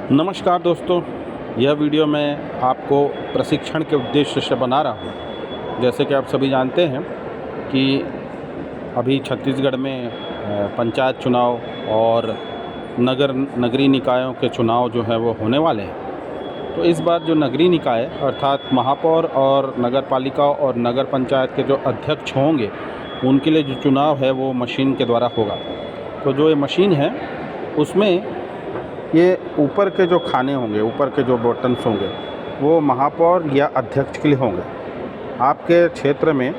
नमस्कार दोस्तों, यह वीडियो मैं आपको प्रशिक्षण के उद्देश्य से बना रहा हूँ। जैसे कि आप सभी जानते हैं कि अभी छत्तीसगढ़ में पंचायत चुनाव और नगरीय निकायों के चुनाव जो है वो होने वाले हैं। तो इस बार जो नगरीय निकाय अर्थात महापौर और नगर पालिका और नगर पंचायत के जो अध्यक्ष होंगे उनके लिए जो चुनाव है वो मशीन के द्वारा होगा। तो जो ये मशीन है उसमें ये ऊपर के जो खाने होंगे, ऊपर के जो बटन्स होंगे वो महापौर या अध्यक्ष के लिए होंगे। आपके क्षेत्र में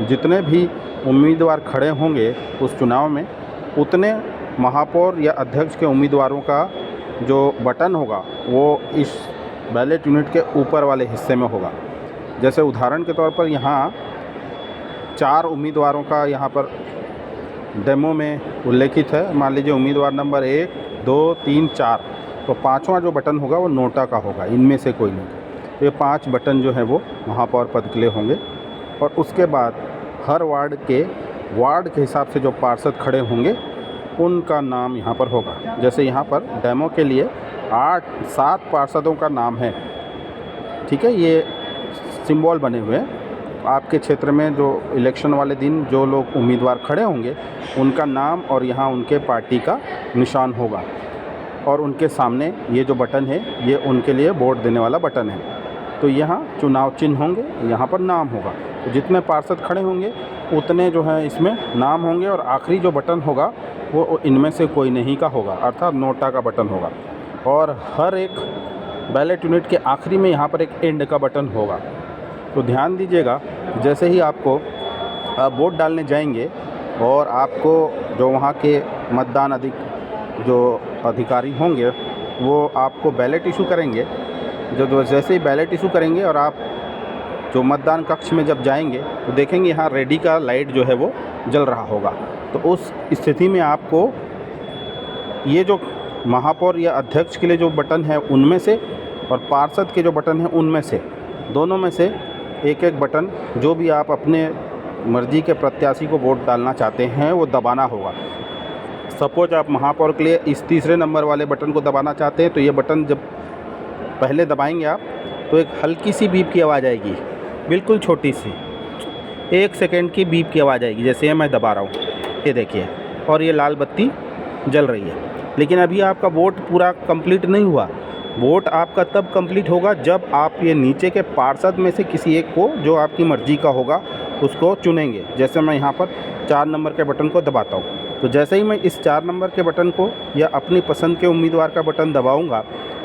जितने भी उम्मीदवार खड़े होंगे उस चुनाव में, उतने महापौर या अध्यक्ष के उम्मीदवारों का जो बटन होगा वो इस बैलेट यूनिट के ऊपर वाले हिस्से में होगा। जैसे उदाहरण के तौर पर यहाँ 4 उम्मीदवारों का यहाँ पर डेमो में उल्लेखित है। मान लीजिए उम्मीदवार नंबर 1, 2, 3, 4, तो 5वां जो बटन होगा वो नोटा का होगा, इनमें से कोई नहीं। तो ये 5 बटन जो है वो महापौर पद के लिए होंगे। और उसके बाद हर वार्ड के हिसाब से जो पार्षद खड़े होंगे उनका नाम यहाँ पर होगा। जैसे यहाँ पर डेमो के लिए 7 पार्षदों का नाम है, ठीक है, ये सिंबल बने हुए हैं। आपके क्षेत्र में जो इलेक्शन वाले दिन जो लोग उम्मीदवार खड़े होंगे उनका नाम और यहाँ उनके पार्टी का निशान होगा। और उनके सामने ये जो बटन है ये उनके लिए वोट देने वाला बटन है। तो यहाँ चुनाव चिन्ह होंगे, यहाँ पर नाम होगा। तो जितने पार्षद खड़े होंगे उतने जो है इसमें नाम होंगे। और आखिरी जो बटन होगा वो इनमें से कोई नहीं का होगा, अर्थात नोटा का बटन होगा। और हर एक बैलेट यूनिट के आखिरी में यहाँ पर एक एंड का बटन होगा। तो ध्यान दीजिएगा, जैसे ही आप वोट डालने जाएंगे और आपको जो वहाँ के मतदान जो अधिकारी होंगे वो आपको बैलेट इशू करेंगे। जैसे ही बैलेट इशू करेंगे और आप जो मतदान कक्ष में जब जाएंगे तो देखेंगे यहाँ रेडी का लाइट जो है वो जल रहा होगा। तो उस स्थिति में आपको ये जो महापौर या अध्यक्ष के लिए जो बटन है उनमें से और पार्षद के जो बटन है उनमें से, दोनों में से एक बटन जो भी आप अपने मर्जी के प्रत्याशी को वोट डालना चाहते हैं वो दबाना होगा। सपोज आप महापौर के लिए इस तीसरे नंबर वाले बटन को दबाना चाहते हैं तो ये बटन जब पहले दबाएंगे आप तो एक हल्की सी बीप की आवाज़ आएगी, बिल्कुल छोटी सी 1 सेकेंड की बीप की आवाज़ आएगी। जैसे मैं दबा रहा हूँ, ये देखिए, और ये लाल बत्ती जल रही है। लेकिन अभी आपका वोट पूरा कंप्लीट नहीं हुआ। वोट आपका तब कंप्लीट होगा जब आप ये नीचे के पार्षद में से किसी एक को, जो आपकी मर्ज़ी का होगा, उसको चुनेंगे। जैसे मैं यहाँ पर 4 नंबर के बटन को दबाता हूँ, तो जैसे ही मैं इस 4 नंबर के बटन को या अपनी पसंद के उम्मीदवार का बटन दबाऊँगा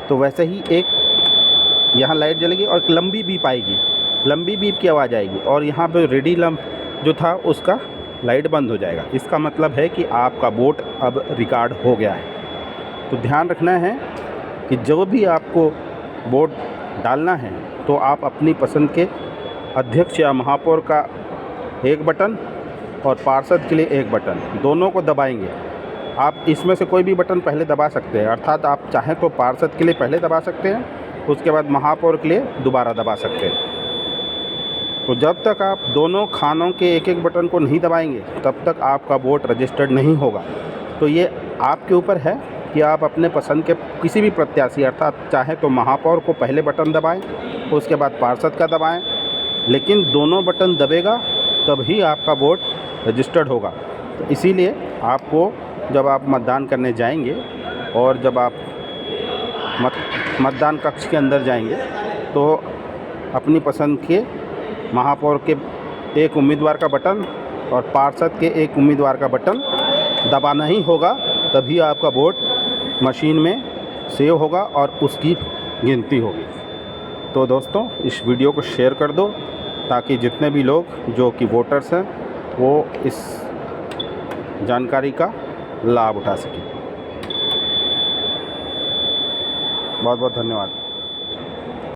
तो वैसे ही एक यहाँ लाइट जलेगी और एक लंबी बीप आएगी, लंबी बीप की आवाज़ आएगी और यहाँ पर रेडी लैंप जो था उसका लाइट बंद हो जाएगा। इसका मतलब है कि आपका वोट अब रिकॉर्ड हो गया है। तो ध्यान रखना है कि जो भी आपको वोट डालना है तो आप अपनी पसंद के अध्यक्ष या महापौर का एक बटन और पार्षद के लिए एक बटन, दोनों को दबाएंगे। आप इसमें से कोई भी बटन पहले दबा सकते हैं, अर्थात आप चाहें तो पार्षद के लिए पहले दबा सकते हैं, उसके बाद महापौर के लिए दोबारा दबा सकते हैं। तो जब तक आप दोनों खानों के एक बटन को नहीं दबाएंगे तब तक आपका वोट रजिस्टर्ड नहीं होगा। तो ये आपके ऊपर है कि आप अपने पसंद के किसी भी प्रत्याशी, अर्थात चाहे तो महापौर को पहले बटन दबाएं, उसके बाद पार्षद का दबाएं, लेकिन दोनों बटन दबेगा तभी आपका वोट रजिस्टर्ड होगा। तो इसीलिए आपको जब आप मतदान करने जाएंगे और जब आप मतदान कक्ष के अंदर जाएंगे तो अपनी पसंद के महापौर के एक उम्मीदवार का बटन और पार्षद के एक उम्मीदवार का बटन दबाना ही होगा, तभी आपका वोट मशीन में सेव होगा और उसकी गिनती होगी। तो दोस्तों, इस वीडियो को शेयर कर दो ताकि जितने भी लोग जो कि वोटर्स हैं वो इस जानकारी का लाभ उठा सकें। बहुत बहुत धन्यवाद।